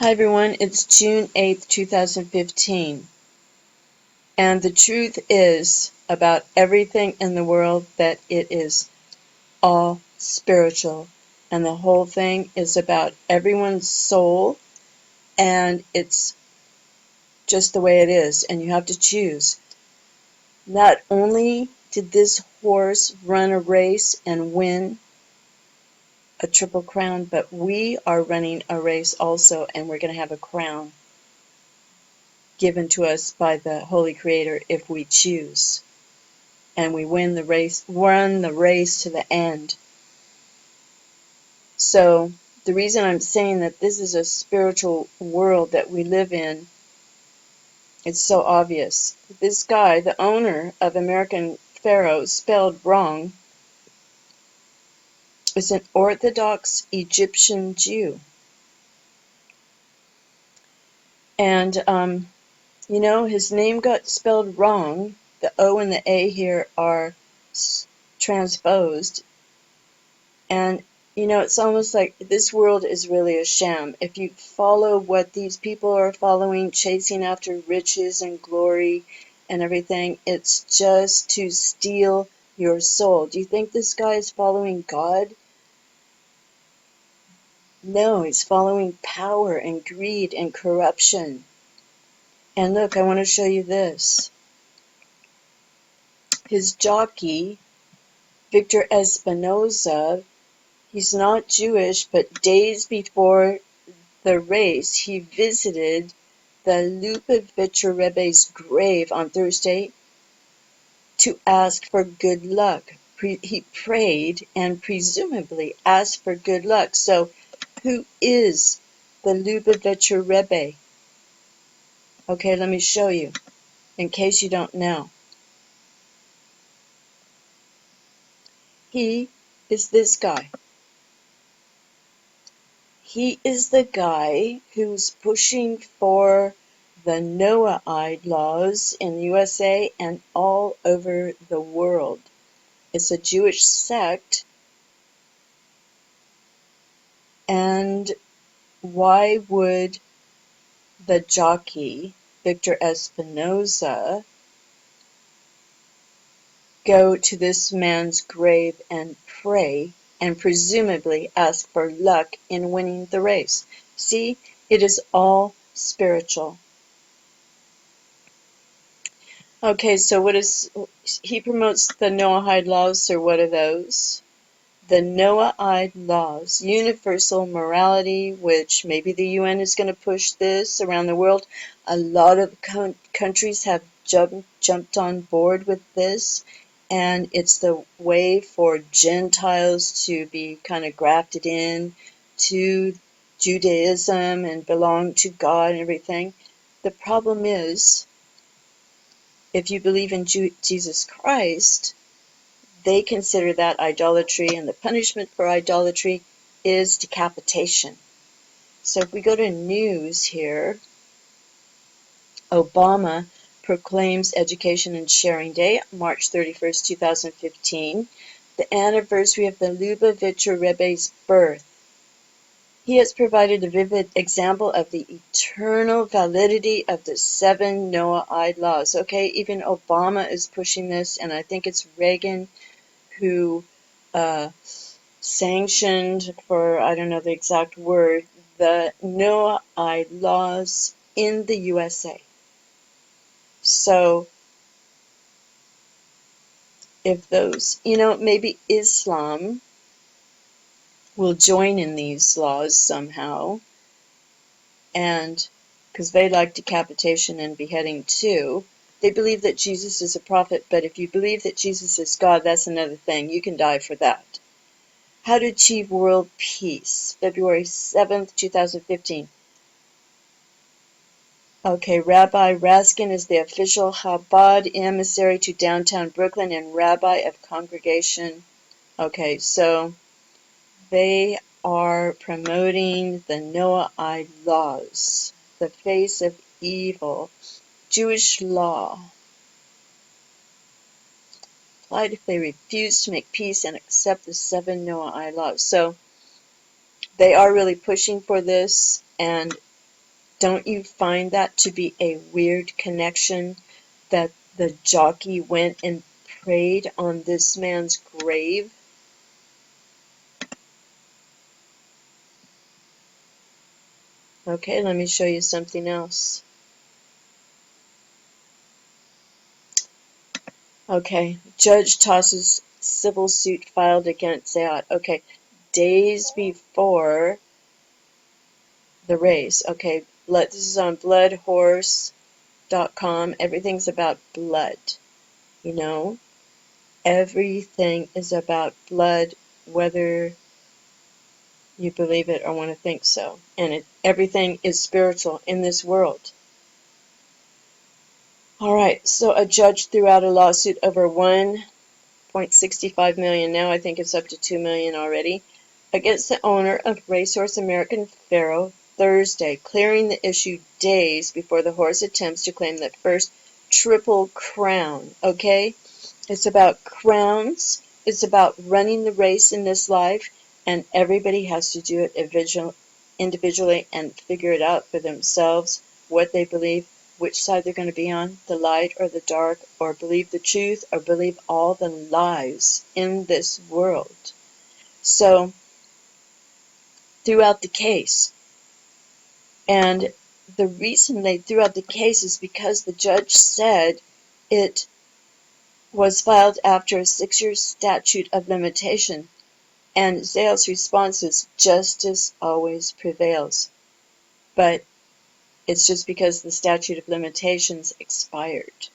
Hi everyone, it's June 8th, 2015, and the truth is about everything in the world that it is all spiritual, and the whole thing is about everyone's soul, and it's just the way it is, and you have to choose. Not only did this horse run a race and win a triple crown, but we are running a race also, and we're going to have a crown given to us by the Holy Creator if we choose. And we run the race to the end. So the reason I'm saying that this is a spiritual world that we live in, it's so obvious. This guy, the owner of American Pharaoh, spelled wrong, is an Orthodox Egyptian Jew. And, his name got spelled wrong. The O and the A here are transposed. And, it's almost like this world is really a sham. If you follow what these people are following, chasing after riches and glory and everything, it's just to steal your soul. Do you think this guy is following God? No, he's following power and greed and corruption. And look, I want to show you this. His jockey, Victor Espinoza, he's not Jewish, but days before the race, he visited the Lubavitcher Rebbe's grave on Thursday to ask for good luck. He prayed and presumably asked for good luck. So, who is the Lubavitcher Rebbe? Okay, let me show you, in case you don't know. He is this guy. He is the guy who's pushing for the Noahide laws in the USA and all over the world. It's a Jewish sect, and why would the jockey, Victor Espinoza, go to this man's grave and pray and presumably ask for luck in winning the race? See, it is all spiritual. Okay, so he promotes the Noahide laws, so what are those? The Noahide laws, universal morality, which maybe the UN is going to push this around the world. A lot of countries have jumped on board with this, and it's the way for Gentiles to be kind of grafted in to Judaism and belong to God and everything. The problem is, if you believe in Jesus Christ, they consider that idolatry, and the punishment for idolatry is decapitation. So if we go to news here, Obama proclaims Education and Sharing Day, March 31st, 2015, the anniversary of the Lubavitcher Rebbe's birth. He has provided a vivid example of the eternal validity of the 7 Noahide laws. Okay, even Obama is pushing this, and I think it's Reagan who sanctioned, for I don't know the exact word, the Noahide laws in the USA. So if those, maybe Islam will join in these laws somehow, and because they like decapitation and beheading too. They believe that Jesus is a prophet, but if you believe that Jesus is God, that's another thing. You can die for that. How to Achieve World Peace, February 7th, 2015. Okay, Rabbi Raskin is the official Chabad emissary to downtown Brooklyn and rabbi of congregation. Okay, so they are promoting the Noahide laws, the face of evil, Jewish law, applied if they refuse to make peace and accept the 7 Noahide laws. So they are really pushing for this, and Don't you find that to be a weird connection, that the jockey went and prayed on this man's grave? Okay, let me show you something else. Okay, judge tosses civil suit filed against Zayat. Okay, days before the race. Okay, this is on bloodhorse.com. Everything's about blood, you know? Everything is about blood, whether you believe it or want to think so. And everything is spiritual in this world. All right, so a judge threw out a lawsuit over 1.65 million. Now I think it's up to 2 million already, against the owner of Racehorse American Pharoah Thursday, clearing the issue days before the horse attempts to claim that first Triple Crown. Okay? It's about crowns. It's about running the race in this life, and everybody has to do it individually and figure it out for themselves, what they believe, which side they're going to be on, the light or the dark, or believe the truth or believe all the lies in this world. So, throughout the case, and the reason they threw out the case is because the judge said it was filed after a 6-year statute of limitation, and Zale's response is justice always prevails. But it's just because the statute of limitations expired.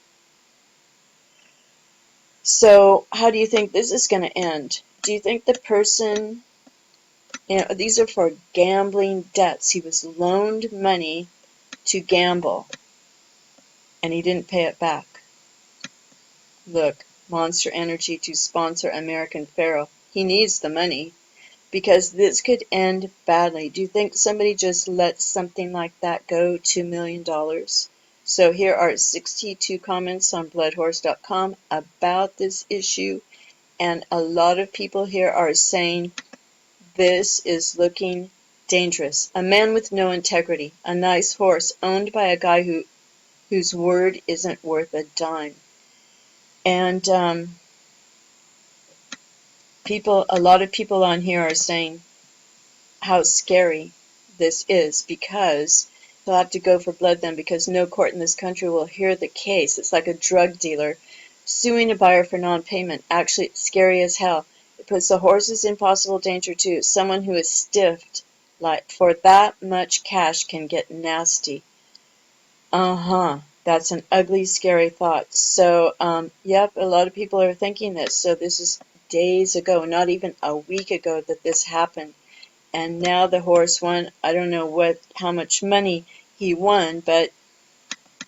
So how do you think this is going to end? Do you think the person, these are for gambling debts. He was loaned money to gamble, and he didn't pay it back. Look, Monster Energy to sponsor American Pharoah. He needs the money, because this could end badly. Do you think somebody just let something like that go, $2 million? So here are 62 comments on bloodhorse.com about this issue, and a lot of people here are saying this is looking dangerous. A man with no integrity, a nice horse owned by a guy whose word isn't worth a dime. And a lot of people on here are saying how scary this is, because he'll have to go for blood then, because no court in this country will hear the case. It's like a drug dealer suing a buyer for non-payment. Actually, it's scary as hell. It puts the horses in possible danger too. Someone who is stiffed like for that much cash can get nasty. That's an ugly, scary thought. So, yep, a lot of people are thinking this. So this is days ago, not even a week ago, that this happened. And now the horse won. I don't know how much money he won, but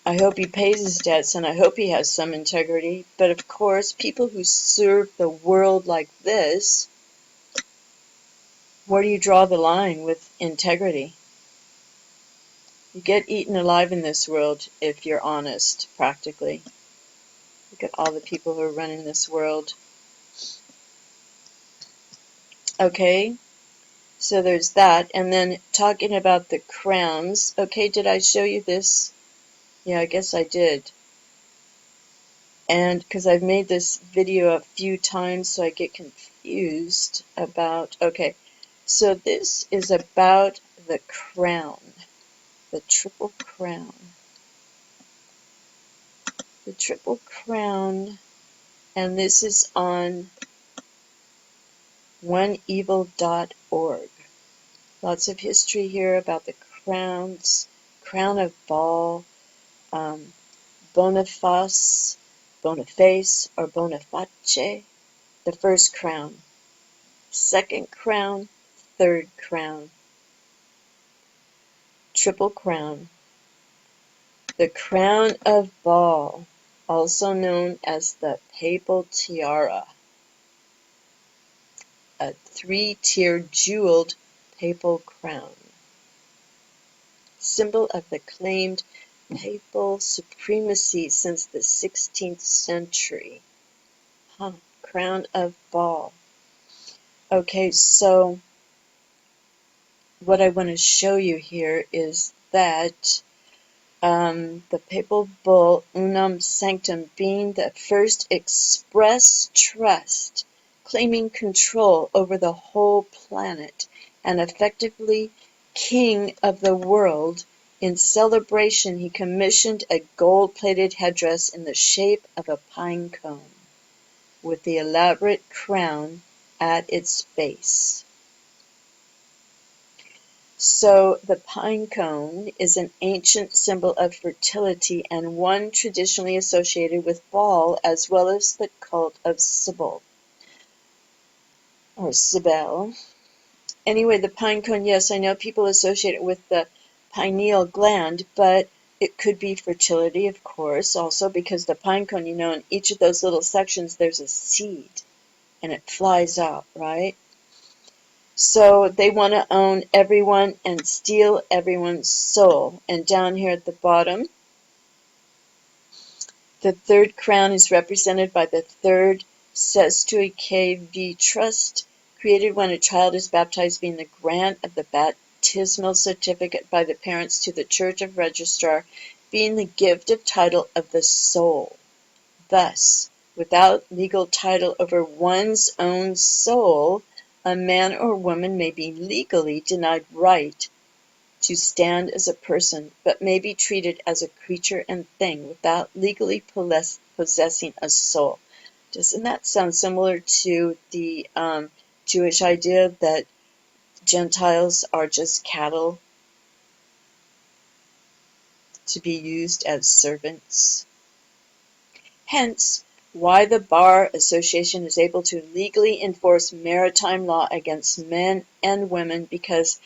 I hope he pays his debts, and I hope he has some integrity. But of course, people who serve the world like this, where do you draw the line with integrity? You get eaten alive in this world if you're honest, practically. Look at all the people who are running this world. Okay, so there's that. And then talking about the crowns. Okay, did I show you this? Yeah, I guess I did. And because I've made this video a few times, so I get confused about, okay, so this is about the crown, the Triple Crown. The Triple Crown, and this is on oneevil.org. Lots of history here about the crowns, crown of Baal, Boniface, or Boniface, the first crown, second crown, third crown, Triple Crown, the crown of Baal, also known as the papal tiara, a 3-tiered jeweled papal crown, symbol of the claimed papal supremacy since the 16th century. Crown of Baal. Okay, so what I want to show you here is that the papal bull Unam Sanctum being the first express trust, claiming control over the whole planet and effectively king of the world. In celebration, he commissioned a gold-plated headdress in the shape of a pine cone, with the elaborate crown at its base. So the pine cone is an ancient symbol of fertility and one traditionally associated with Baal as well as the cult of Sibyl or Cybele. Anyway, the pine cone, yes, I know people associate it with the pineal gland, but it could be fertility, of course, also because the pine cone, in each of those little sections there's a seed and it flies out, right? So they want to own everyone and steal everyone's soul. And down here at the bottom, the third crown is represented by the third Sestuike V trust, created when a child is baptized, being the grant of the baptismal certificate by the parents to the Church of Registrar, being the gift of title of the soul. Thus, without legal title over one's own soul, a man or woman may be legally denied right to stand as a person, but may be treated as a creature and thing without legally possessing a soul. Doesn't that sound similar to the Jewish idea that Gentiles are just cattle to be used as servants? Hence, why the Bar Association is able to legally enforce maritime law against men and women, because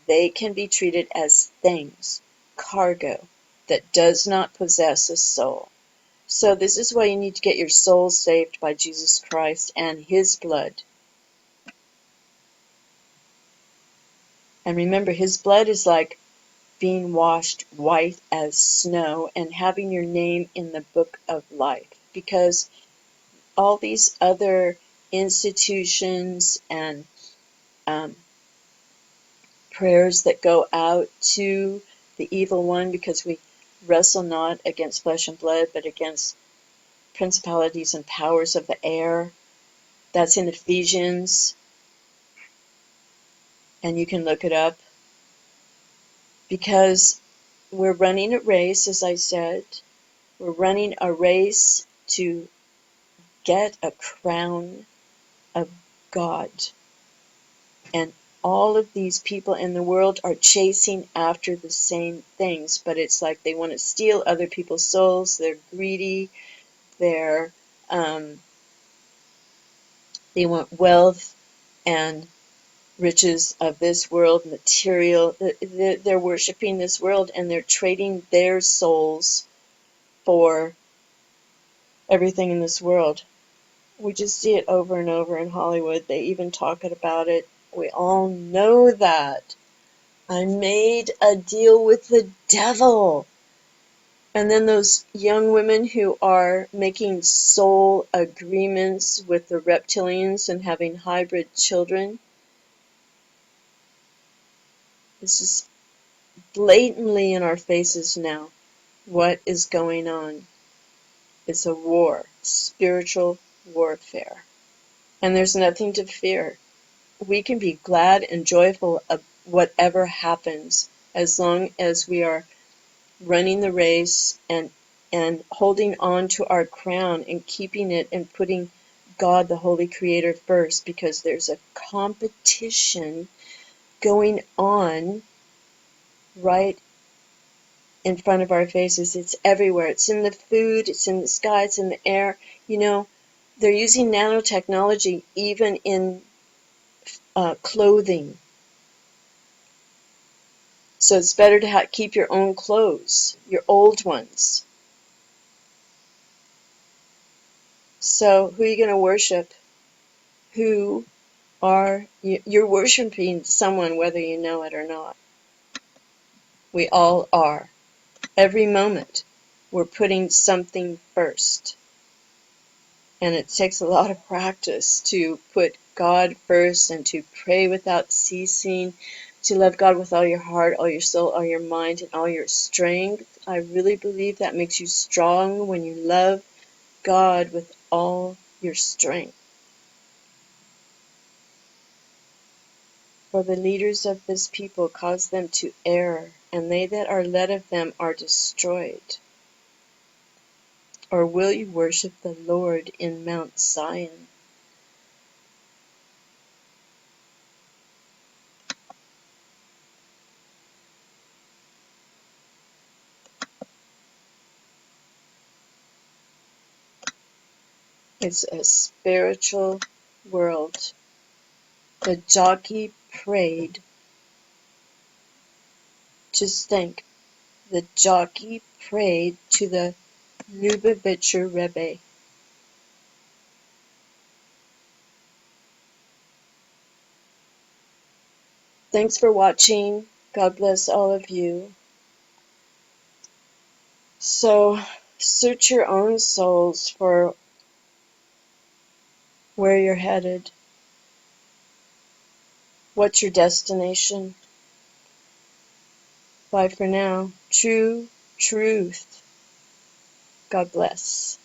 they can be treated as things, cargo, that does not possess a soul. So this is why you need to get your soul saved by Jesus Christ and His blood. And remember, His blood is like being washed white as snow and having your name in the book of life, because all these other institutions and prayers that go out to the evil one, because we wrestle not against flesh and blood, but against principalities and powers of the air. That's in Ephesians, and you can look it up, because we're running a race, as I said. We're running a race to get a crown of God. And all of these people in the world are chasing after the same things, but it's like they want to steal other people's souls. They're greedy. They're they want wealth and riches of this world, material. They're worshiping this world, and they're trading their souls for everything in this world. We just see it over and over in Hollywood. They even talk about it. We all know that. I made a deal with the devil. And then those young women who are making soul agreements with the reptilians and having hybrid children. This is blatantly in our faces now. What is going on? It's a war, spiritual warfare. And there's nothing to fear. We can be glad and joyful of whatever happens, as long as we are running the race and holding on to our crown and keeping it and putting God, the Holy Creator, first, because there's a competition going on right in front of our faces. It's everywhere. It's in the food, it's in the sky, it's in the air. They're using nanotechnology even in clothing. So it's better to keep your own clothes, your old ones. So who are you going to worship? You're worshiping someone whether you know it or not. We all are. Every moment we're putting something first. And it takes a lot of practice to put God first and to pray without ceasing, to love God with all your heart, all your soul, all your mind, and all your strength. I really believe that makes you strong when you love God with all your strength. For the leaders of this people cause them to err, and they that are led of them are destroyed. Or will you worship the Lord in Mount Zion? It's a spiritual world. The jockey prayed. Just think, the jockey prayed to the Lubavitcher Rebbe. Thanks for watching. God bless all of you. So, search your own souls for where you're headed. What's your destination? Bye for now. True truth. God bless.